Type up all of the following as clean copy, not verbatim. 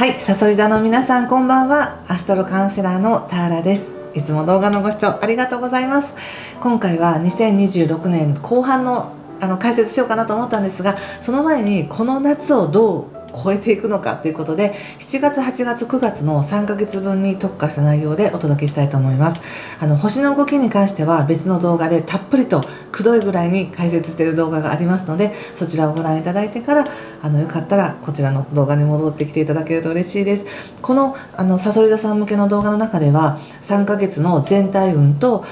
はい、さそり座の皆さんこんばんは。アストロカウンセラーのターラです。いつも動画のご視聴ありがとうございます。今回は2026年後半の解説しようかなと思ったんですが、その前にこの夏をどう超えていくのかということで、7月8月9月の3ヶ月分に特化した内容でお届けしたいと思います。星の動きに関しては別の動画でたっぷりとくどいぐらいに解説している動画がありますので、そちらをご覧いただいてからよかったらこちらの動画に戻ってきていただけると嬉しいです。このさそり座さん向けの動画の中では3ヶ月の全体運と、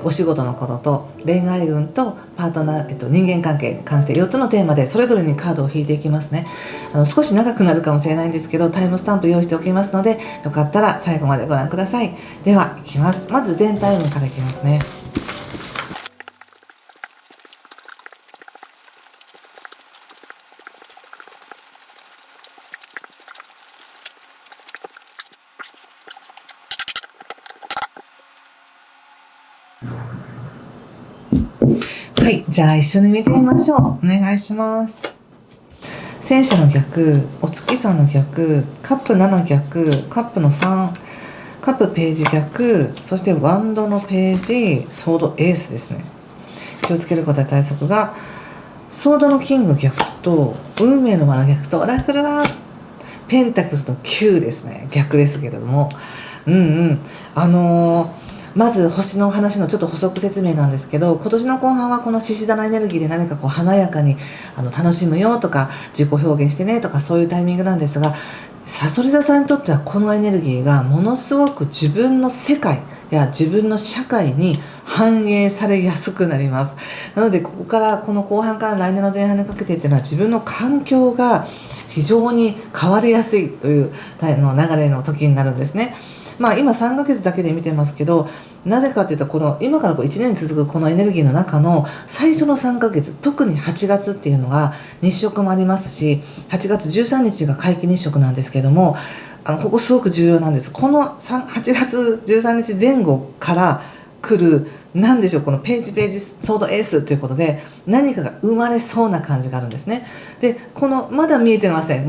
お仕事のことと恋愛運とパートナー、人間関係に関して4つのテーマでそれぞれにカードを引いていきますね。少し長くなるかもしれないんですけど、タイムスタンプ用意しておきますので、よかったら最後までご覧ください。では、いきます。まず全体運からいきますね。はい、じゃあ一緒に見てみましょう。お願いします。戦車の逆、お月さんの逆、カップ7逆、カップの3、カップページ逆、そしてワンドのページ、ソードエースですね。気をつけることや対策が、ソードのキング逆と、運命の罠逆と、オラクルはペンタクスの9ですね。逆ですけれども。まず星の話のちょっと補足説明なんですけど、今年の後半はこの獅子座のエネルギーで何かこう華やかに楽しむよとか自己表現してねとかそういうタイミングなんですが、さそり座さんにとってはこのエネルギーがものすごく自分の世界や自分の社会に反映されやすくなります。なのでここからこの後半から来年の前半にかけてっていうのは自分の環境が非常に変わりやすいという流れの時になるんですね。今3ヶ月だけで見てますけど、なぜかっていうと今から1年続くこのエネルギーの中の最初の3ヶ月、特に8月っていうのが日食もありますし、8月13日が皆既日食なんですけども、ここすごく重要なんです。この8月13日前後から来る何でしょう、このページソードエースということで何かが生まれそうな感じがあるんですね。でまだ見えてません。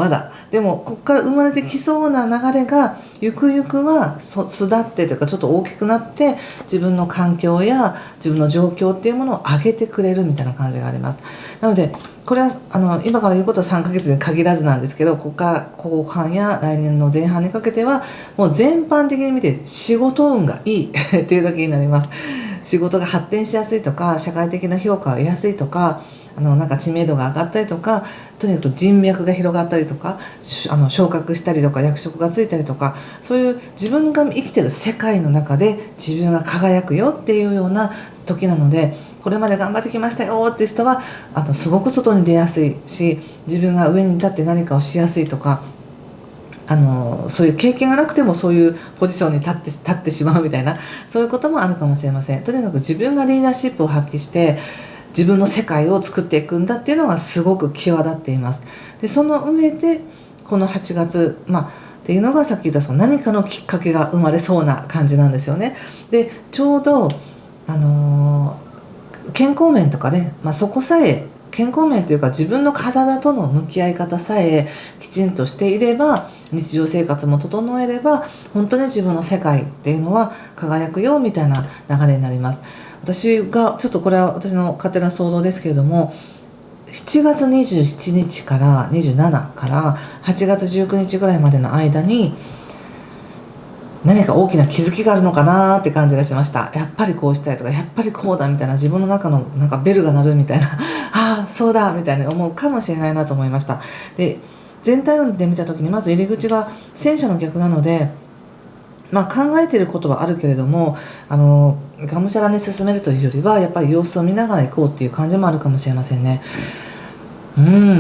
でもここから生まれてきそうな流れがゆくゆくは巣立ってというかちょっと大きくなって自分の環境や自分の状況っていうものを上げてくれるみたいな感じがあります。なのでこれは今から言うことは3ヶ月に限らずなんですけど、ここから後半や来年の前半にかけてはもう全般的に見て仕事運がいいっていう時になります。仕事が発展しやすいとか、社会的な評価を得やすいとか、なんか知名度が上がったりとか、とにかく人脈が広がったりとか、昇格したりとか役職がついたりとか、そういう自分が生きてる世界の中で自分が輝くよっていうような時なので、これまで頑張ってきましたよって人はすごく外に出やすいし、自分が上に立って何かをしやすいとか、そういう経験がなくてもそういうポジションに立ってしまうみたいな、そういうこともあるかもしれません。とにかく自分がリーダーシップを発揮して自分の世界を作っていくんだっていうのがすごく際立っています。でその上でこの8月っていうのがさっき言った何かのきっかけが生まれそうな感じなんですよね。でちょうど健康面とかね、そこさえ健康面というか自分の体との向き合い方さえきちんとしていれば、日常生活も整えれば本当に自分の世界っていうのは輝くよみたいな流れになります。私がちょっとこれは私の勝手な想像ですけれども、7月27日から27から8月19日ぐらいまでの間に何か大きな気づきがあるのかなって感じがしました。やっぱりこうしたいとか、やっぱりこうだみたいな、自分の中のなんかベルが鳴るみたいなああそうだみたいに思うかもしれないなと思いました。で全体運で見た時にまず入り口が戦車の逆なので、考えていることはあるけれどもがむしゃらに進めるというよりはやっぱり様子を見ながら行こうっていう感じもあるかもしれませんね。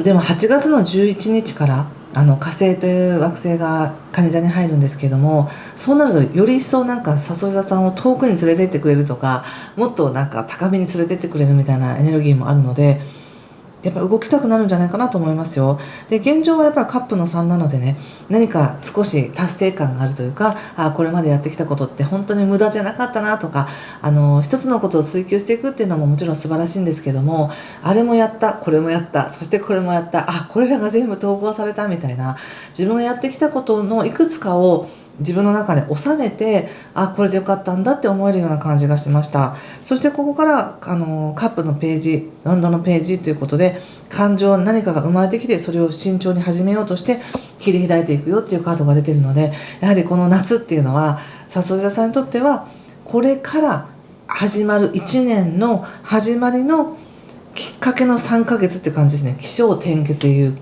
でも8月の11日から火星という惑星が蟹座に入るんですけども、そうなるとより一層なんかさそり座さんを遠くに連れて行ってくれるとか、もっとなんか高みに連れて行ってくれるみたいなエネルギーもあるので、やっぱ動きたくなるんじゃないかなと思いますよ。で現状はやっぱりカップの3なのでね、何か少し達成感があるというか、これまでやってきたことって本当に無駄じゃなかったなとか、一つのことを追求していくっていうのももちろん素晴らしいんですけども、あれもやった、これもやった、そしてこれもやった、これらが全部統合されたみたいな、自分がやってきたことのいくつかを自分の中で収めて、これでよかったんだって思えるような感じがしました。そしてここからカップのページ、ランドのページということで、感情、何かが生まれてきて、それを慎重に始めようとして切り開いていくよっていうカードが出ているので、やはりこの夏っていうのはさそり座さんにとってはこれから始まる1年の始まりのきっかけの3ヶ月って感じですね。起承転結でいう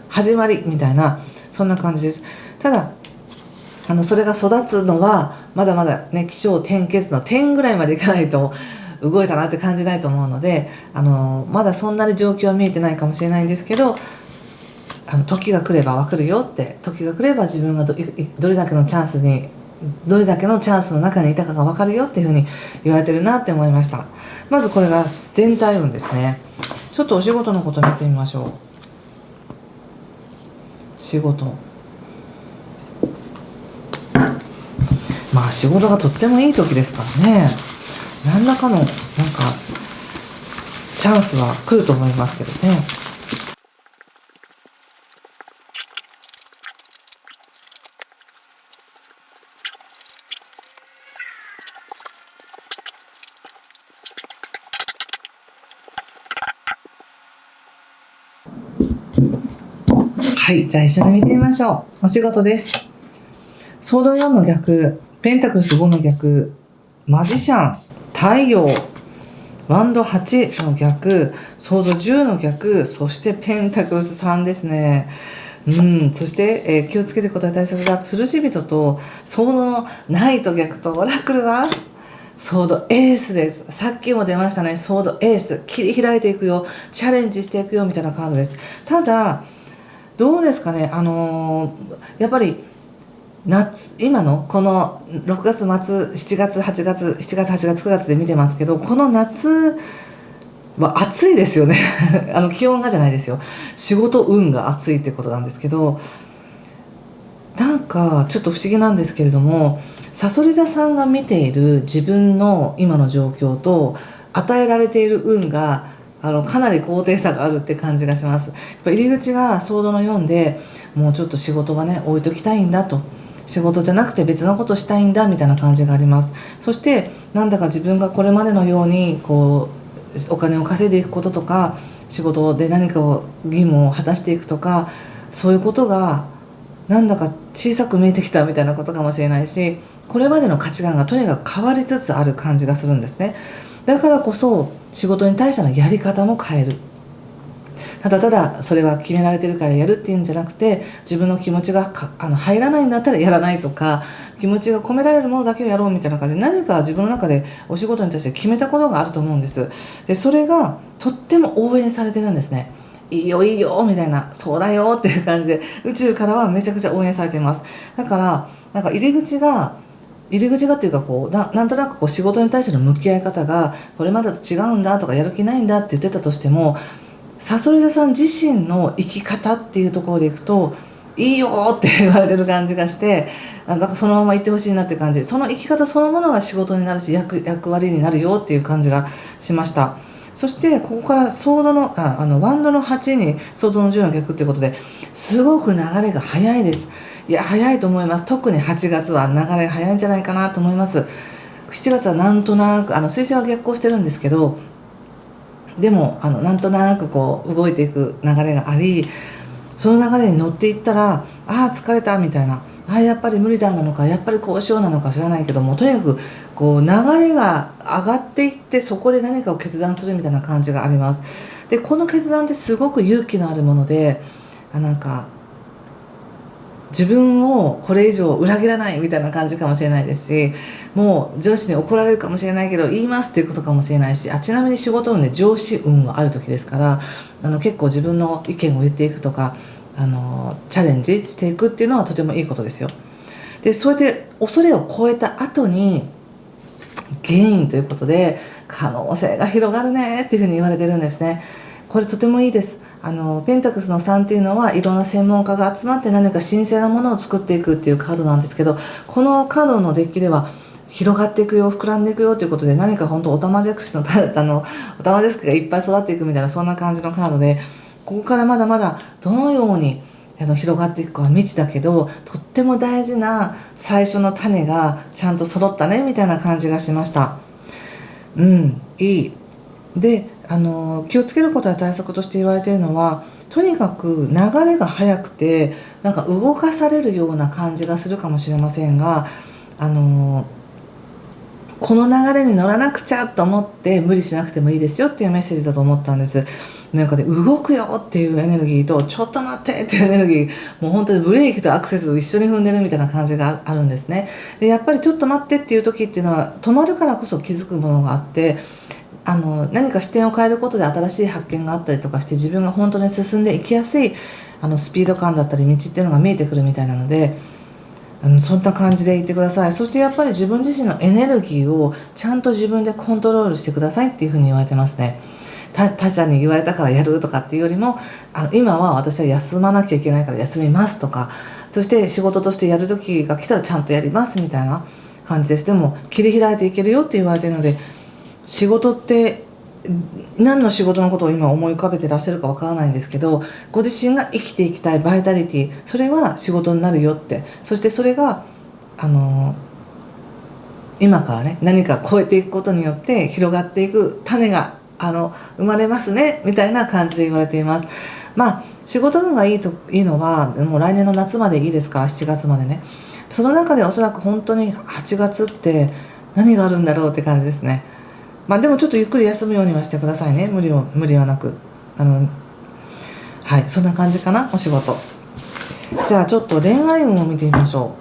始まりみたいな、そんな感じです。ただそれが育つのはまだまだね、起承転結の点ぐらいまでいかないと動いたなって感じないと思うので、まだそんなに状況は見えてないかもしれないんですけど、時が来れば分かるよって、時が来れば自分がどれだけのチャンスの中にいたかが分かるよっていうふうに言われてるなって思いました。まずこれが全体運ですね。ちょっとお仕事のこと見てみましょう。仕事、仕事がとってもいい時ですからね、何らかのチャンスは来ると思いますけどね。はい、じゃあ一緒に見てみましょう。お仕事です。ソード4の逆、ペンタクルス5の逆、マジシャン、太陽、ワンド8の逆、ソード10の逆、そしてペンタクルス3ですね。そして、気をつけることや対策が、吊るし人とソードのナイト逆と、オラクルはソードエースです。さっきも出ましたね。ソードエース、切り開いていくよ、チャレンジしていくよみたいなカードです。ただどうですかね、やっぱり今のこの6月末、7月8月9月で見てますけど、この夏は暑いですよね気温がじゃないですよ、仕事運が暑いってことなんですけど、ちょっと不思議なんですけれども、さそり座さんが見ている自分の今の状況と与えられている運がかなり高低差があるって感じがします。やっぱ入り口がソードの4で、もうちょっと仕事はね置いときたいんだと、仕事じゃなくて別のことしたいんだみたいな感じがあります。そしてなんだか自分がこれまでのようにお金を稼いでいくこととか、仕事で何か義務を果たしていくとか、そういうことがなんだか小さく見えてきたみたいなことかもしれないし、これまでの価値観がとにかく変わりつつある感じがするんですね。だからこそ仕事に対してのやり方も変える。ただただそれは決められてるからやるっていうんじゃなくて、自分の気持ちが入らないんだったらやらないとか、気持ちが込められるものだけをやろうみたいな感じで、何か自分の中でお仕事に対して決めたことがあると思うんです。でそれがとっても応援されてるんですね。いいよいいよみたいな、そうだよっていう感じで宇宙からはめちゃくちゃ応援されています。だから入り口がっていうか、なんとなく仕事に対しての向き合い方がこれまでと違うんだとか、やる気ないんだって言ってたとしても、さそり座さん自身の生き方っていうところでいくと、いいよって言われてる感じがして、そのまま行ってほしいなって感じ、その生き方そのものが仕事になるし、役割になるよっていう感じがしました。そしてここからソードのワンドの8にソードの10の逆っていうことで、すごく流れが早いです。いや早いと思います。特に8月は流れが早いんじゃないかなと思います。7月はなんとなく彗星は逆行してるんですけど、でもなんとなく動いていく流れがあり、その流れに乗っていったら、疲れたみたいな、やっぱり無理だなのか、やっぱりこうしようなのか知らないけども、とにかく流れが上がっていって、そこで何かを決断するみたいな感じがあります。でこの決断ってすごく勇気のあるもので、自分をこれ以上裏切らないみたいな感じかもしれないですし、もう上司に怒られるかもしれないけど言いますっていうことかもしれないし、ちなみに仕事運で上司運はある時ですから、結構自分の意見を言っていくとか、チャレンジしていくっていうのはとてもいいことですよ。でそうやって恐れを超えた後にゲインということで、可能性が広がるねっていうふうに言われてるんですね。これとてもいいです。ペンタクスの3っていうのはいろんな専門家が集まって何か神聖なものを作っていくっていうカードなんですけど、このカードのデッキでは広がっていくよ、膨らんでいくよということで、何か本当オタマジャクシのオタマジャクシがいっぱい育っていくみたいな、そんな感じのカードで、ここからまだまだどのように広がっていくかは未知だけど、とっても大事な最初の種がちゃんと揃ったねみたいな感じがしました。いい。で、気をつけることや対策として言われているのは、とにかく流れが速くてなんか動かされるような感じがするかもしれませんが、この流れに乗らなくちゃと思って無理しなくてもいいですよっていうメッセージだと思ったんです。なんかね、動くよっていうエネルギーとちょっと待ってっていうエネルギー、もう本当にブレーキとアクセルを一緒に踏んでるみたいな感じがあるんですね。でやっぱりちょっと待ってっていう時っていうのは止まるからこそ気づくものがあって、何か視点を変えることで新しい発見があったりとかして、自分が本当に進んでいきやすいスピード感だったり道っていうのが見えてくるみたいなので、そんな感じで言ってください。そしてやっぱり自分自身のエネルギーをちゃんと自分でコントロールしてくださいっていうふうに言われてますね。他者に言われたからやるとかっていうよりも、今は私は休まなきゃいけないから休みますとか、そして仕事としてやる時が来たらちゃんとやりますみたいな感じです。でも切り開いていけるよって言われているので、仕事って何の仕事のことを今思い浮かべてらっしゃるかわからないんですけど、ご自身が生きていきたいバイタリティ、それは仕事になるよって、そしてそれが今からね何か超えていくことによって広がっていく種が生まれますねみたいな感じで言われています。仕事運がいいというのはもう来年の夏までいいですから、7月までね。その中でおそらく本当に8月って何があるんだろうって感じですね。でもちょっとゆっくり休むようにはしてくださいね。無理はなく。はい、そんな感じかな、お仕事。じゃあちょっと恋愛運を見てみましょ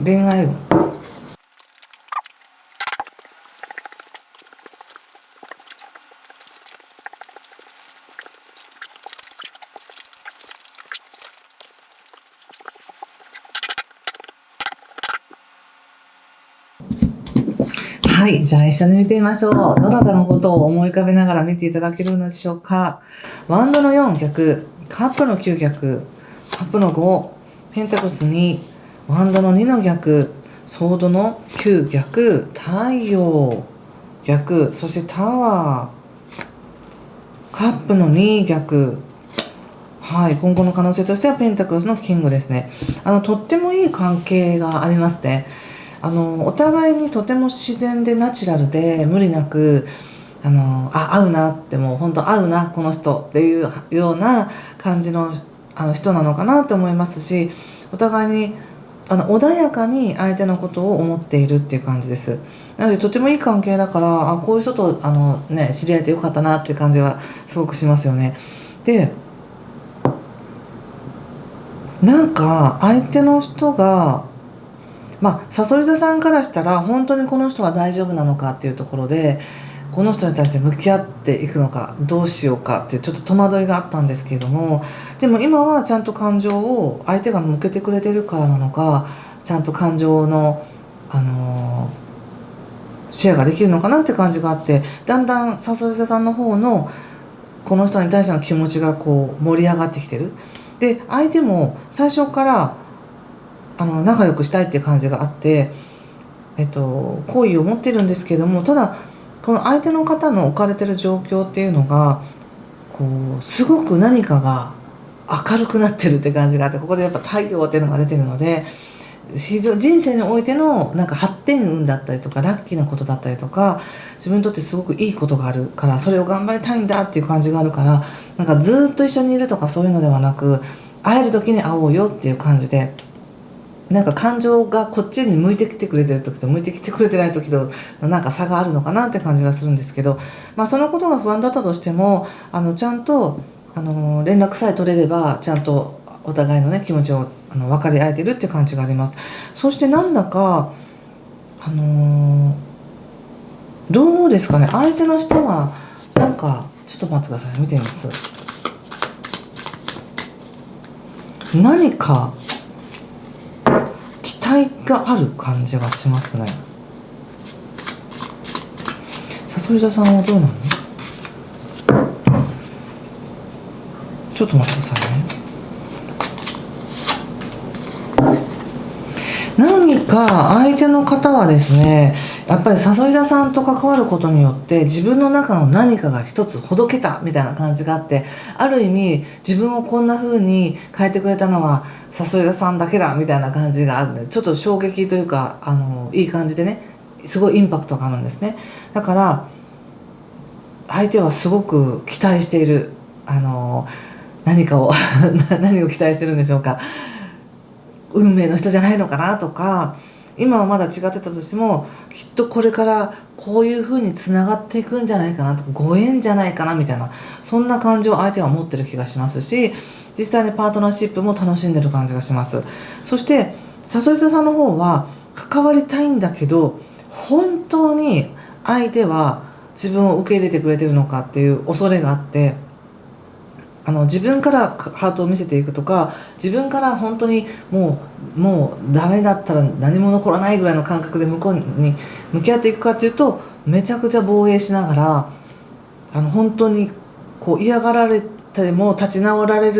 う。恋愛運。はい、じゃあ一緒に見てみましょう。どなたのことを思い浮かべながら見ていただけるのでしょうか。ワンドの4逆、カップの9逆、カップの5、ペンタクス2、ワンドの2の逆、ソードの9逆、太陽逆、そしてタワー、カップの2逆。はい、今後の可能性としてはペンタクルスのキングですね。とってもいい関係がありますね。お互いにとても自然でナチュラルで無理なく合うなって、もう本当合うなこの人っていうような感じの人なのかなと思いますし、お互いに穏やかに相手のことを思っているっていう感じです。なのでとてもいい関係だから、こういう人と知り合えてよかったなっていう感じはすごくしますよね。でなんか相手の人がさそり座さんからしたら本当にこの人は大丈夫なのかっていうところで、この人に対して向き合っていくのかどうしようかっていうちょっと戸惑いがあったんですけれども、でも今はちゃんと感情を相手が向けてくれてるからなのか、ちゃんと感情の、シェアができるのかなって感じがあって、だんだんさそり座さんの方のこの人に対しての気持ちがこう盛り上がってきてる。で相手も最初から仲良くしたいっていう感じがあって、好意を持ってるんですけども、ただこの相手の方の置かれてる状況っていうのがこうすごく何かが明るくなってるって感じがあって、ここでやっぱ太陽っていうのが出てるので、非常人生においてのなんか発展運だったりとかラッキーなことだったりとか、自分にとってすごくいいことがあるから、それを頑張りたいんだっていう感じがあるから、なんかずっと一緒にいるとかそういうのではなく、会える時に会おうよっていう感じで、なんか感情がこっちに向いてきてくれてる時と向いてきてくれてない時となんか差があるのかなって感じがするんですけど、そのことが不安だったとしてもちゃんと連絡さえ取れればちゃんとお互いのね気持ちを分かり合えてるっていう感じがあります。そしてなんだかどうですかね、相手の人はなんかちょっと待ってください、見てみます。何か期待がある感じがしますね。さそり座さんはどうなの？ちょっと待ってくださいね。何か相手の方はですね、やっぱり誘い座さんと関わることによって自分の中の何かが一つほどけたみたいな感じがあって、ある意味自分をこんな風に変えてくれたのは誘い座さんだけだみたいな感じがあるので、ちょっと衝撃というかいい感じでね、すごいインパクトがあるんですね。だから相手はすごく期待している、何かを何を期待してるんでしょうか。運命の人じゃないのかなとか、今はまだ違ってたとしてもきっとこれからこういう風につながっていくんじゃないかなとか、ご縁じゃないかなみたいな、そんな感じを相手は持ってる気がしますし、実際にパートナーシップも楽しんでる感じがします。そして誘い座さんの方は関わりたいんだけど、本当に相手は自分を受け入れてくれてるのかっていう恐れがあって、自分からハートを見せていくとか、自分から本当にもうダメだったら何も残らないぐらいの感覚で向こうに向き合っていくかっていうと、めちゃくちゃ防衛しながら、本当にこう嫌がられても立ち直れ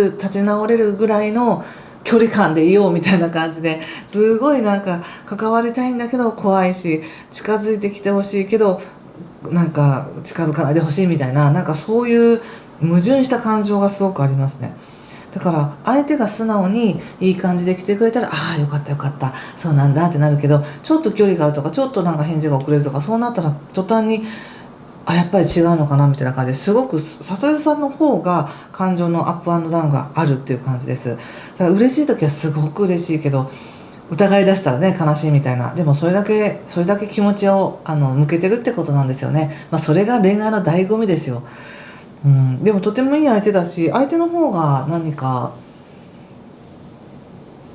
るぐらいの距離感でいようみたいな感じで、すごいなんか関わりたいんだけど怖いし、近づいてきてほしいけどなんか近づかないでほしいみたいな、なんかそういう矛盾した感情がすごくありますね。だから相手が素直にいい感じで来てくれたら、ああよかったよかったそうなんだってなるけど、ちょっと距離があるとか、ちょっとなんか返事が遅れるとか、そうなったら途端にやっぱり違うのかなみたいな感じで、すごく誘いさんの方が感情のアップアンドダウンがあるっていう感じです。だから嬉しい時はすごく嬉しいけど、疑い出したらね悲しいみたいな、でもそれだけ気持ちを向けてるってことなんですよね。それが恋愛の醍醐味ですよ。でもとてもいい相手だし、相手の方が何か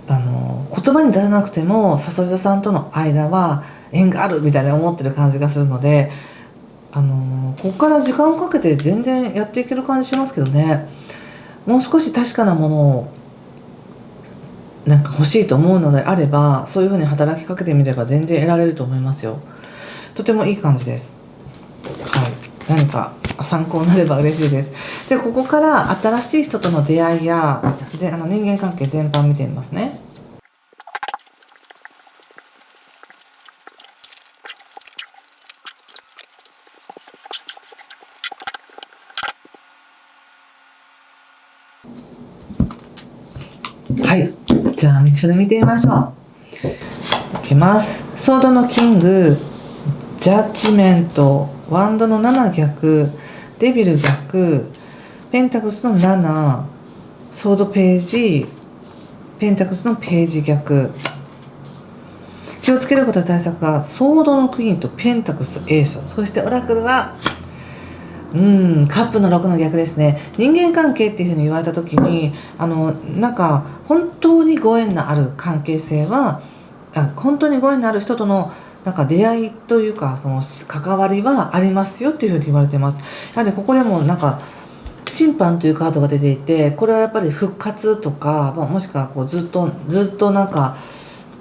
言葉に出さなくても誘い座さんとの間は縁があるみたいに思ってる感じがするので、ここから時間をかけて全然やっていける感じしますけどね。もう少し確かなものをなんか欲しいと思うのであれば、そういうふうに働きかけてみれば全然得られると思いますよ。とてもいい感じです。はい、何か参考になれば嬉しいです。でここから新しい人との出会いや人間関係全般見てみますね。はい、じゃあ一緒に見てみましょう。いきます。ソードのキング、ジャッジメント、ワンドの7逆、デビル逆、ペンタクルスの7、ソードページ、ペンタクルスのページ逆。気をつけることは対策がソードのクイーンとペンタクルスエース、そしてオラクルはカップの6の逆ですね。人間関係っていうふうに言われた時になんか本当にご縁のある関係性は、本当にご縁のある人とのなんか出会いというか、その関わりはありますよっていうふうに言われてます。なのでここでもなんか審判というカードが出ていて、これはやっぱり復活とか、もしくはこうずっとなんか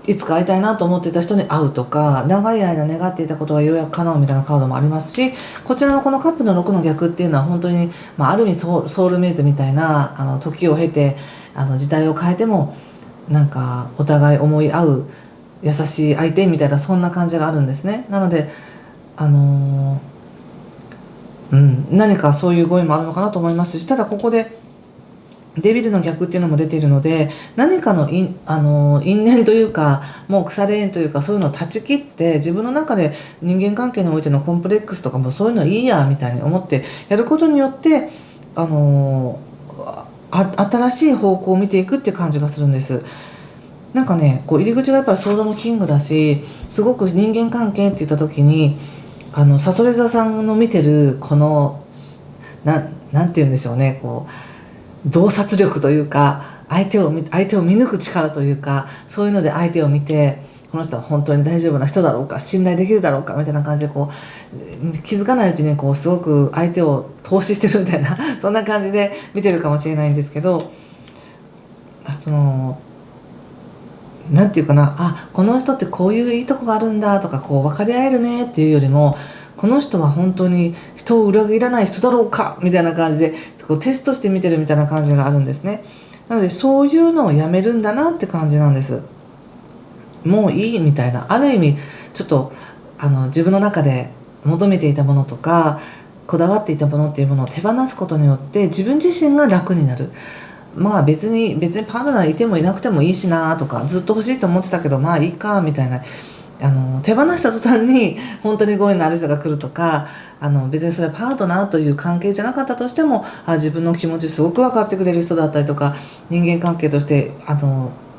いつか会いたいなと思っていた人に会うとか、長い間願っていたことがようやく叶うみたいなカードもありますし、こちらのこのカップの6の逆っていうのは本当に、ある意味ソウルメイトみたいな時を経て時代を変えてもなんかお互い思い合う優しい相手みたいな、そんな感じがあるんですね。なので何かそういうご縁もあるのかなと思いますし、ただここでデビルの逆っていうのも出ているので、何かの因縁というか、もう腐れ縁というか、そういうのを断ち切って自分の中で人間関係においてのコンプレックスとかもそういうのいいやみたいに思ってやることによって新しい方向を見ていくっていう感じがするんです。なんかね、こう入り口がやっぱりソードのキングだし、すごく人間関係って言った時にさそり座さんの見てるこのなんて言うんでしょうね、こう洞察力というか、相手を見抜く力というか、そういうので相手を見て、この人は本当に大丈夫な人だろうか、信頼できるだろうかみたいな感じでこう気づかないうちにこうすごく相手を投資してるみたいなそんな感じで見てるかもしれないんですけど、なんていうかな、この人ってこういういいとこがあるんだとか、こう分かり合えるねっていうよりも、この人は本当に人を裏切らない人だろうかみたいな感じでこうテストして見てるみたいな感じがあるんですね。なのでそういうのをやめるんだなって感じなんです。もういいみたいな、ある意味ちょっと自分の中で求めていたものとかこだわっていたものっていうものを手放すことによって自分自身が楽になる。まあ別にパートナーいてもいなくてもいいしなとか、ずっと欲しいと思ってたけどまあいいかみたいな、手放した途端に本当にご縁のある人が来るとか、別にそれはパートナーという関係じゃなかったとしても自分の気持ちすごく分かってくれる人だったりとか、人間関係として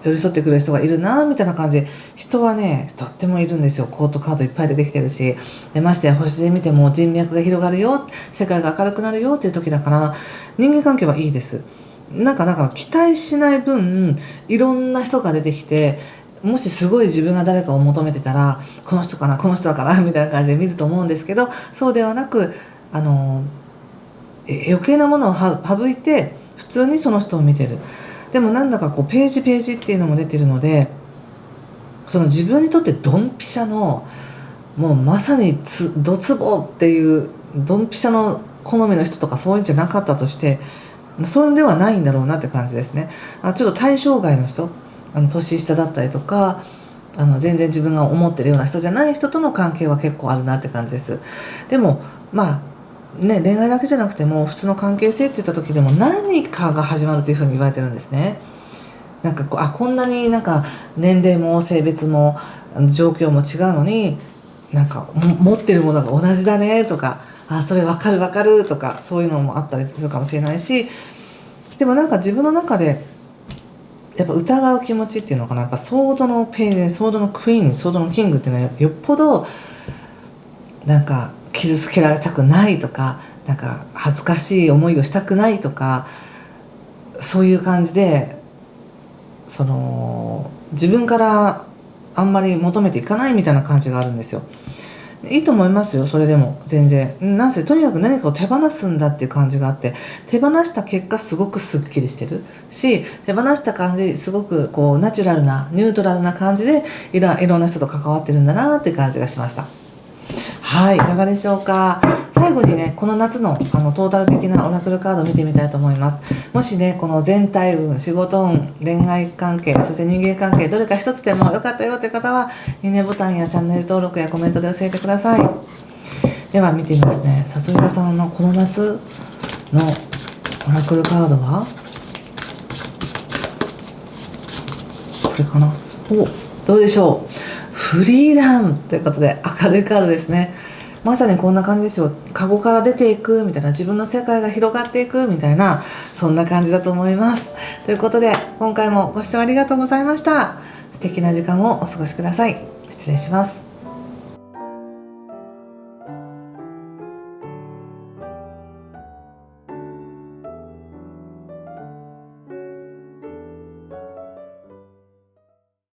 寄り添ってくれる人がいるなみたいな感じで、人はねとってもいるんですよ。コートカードいっぱい出てきてるし、でましてや星で見ても人脈が広がるよ、世界が明るくなるよっていう時だから、人間関係はいいです。だから期待しない分いろんな人が出てきて、もしすごい自分が誰かを求めてたらこの人かなこの人だからみたいな感じで見ると思うんですけど、そうではなく余計なものを省いて普通にその人を見てる。でもなんだかこうページっていうのも出てるので、その自分にとってドンピシャのもうまさにドツボっていうドンピシャの好みの人とかそういうんじゃなかったとして、それではないんだろうなって感じですね。ちょっと対象外の人、年下だったりとか全然自分が思ってるような人じゃない人との関係は結構あるなって感じです。でもまあね、恋愛だけじゃなくても普通の関係性って言った時でも何かが始まるというふうに言われてるんですね。なんかこんなになんか年齢も性別も状況も違うのになんか持ってるものが同じだねとか、それ分かるとか、そういうのもあったりするかもしれないし、でもなんか自分の中でやっぱ疑う気持ちっていうのかな、やっぱソードのページ、ソードのクイーン、ソードのキングっていうのはよっぽどなんか傷つけられたくないとか、なんか恥ずかしい思いをしたくないとか、そういう感じで自分からあんまり求めていかないみたいな感じがあるんですよ。いいと思いますよ、それでも全然。なんせとにかく何かを手放すんだっていう感じがあって、手放した結果すごくすっきりしてるし、手放した感じすごくこうナチュラルなニュートラルな感じでいろんな人と関わってるんだなって感じがしました。はい、いかがでしょうか。最後にね、この夏のトータル的なオラクルカードを見てみたいと思います。もしね、この全体運、仕事運、恋愛関係、そして人間関係、どれか一つでもよかったよという方は、いいねボタンやチャンネル登録やコメントで教えてください。では見てみますね。さそり座さんのこの夏のオラクルカードはこれかな。どうでしょう。フリーダムということで明るいカードですね。まさにこんな感じですよ。カゴから出ていくみたいな、自分の世界が広がっていくみたいな、そんな感じだと思います。ということで今回もご視聴ありがとうございました。素敵な時間をお過ごしください。失礼します。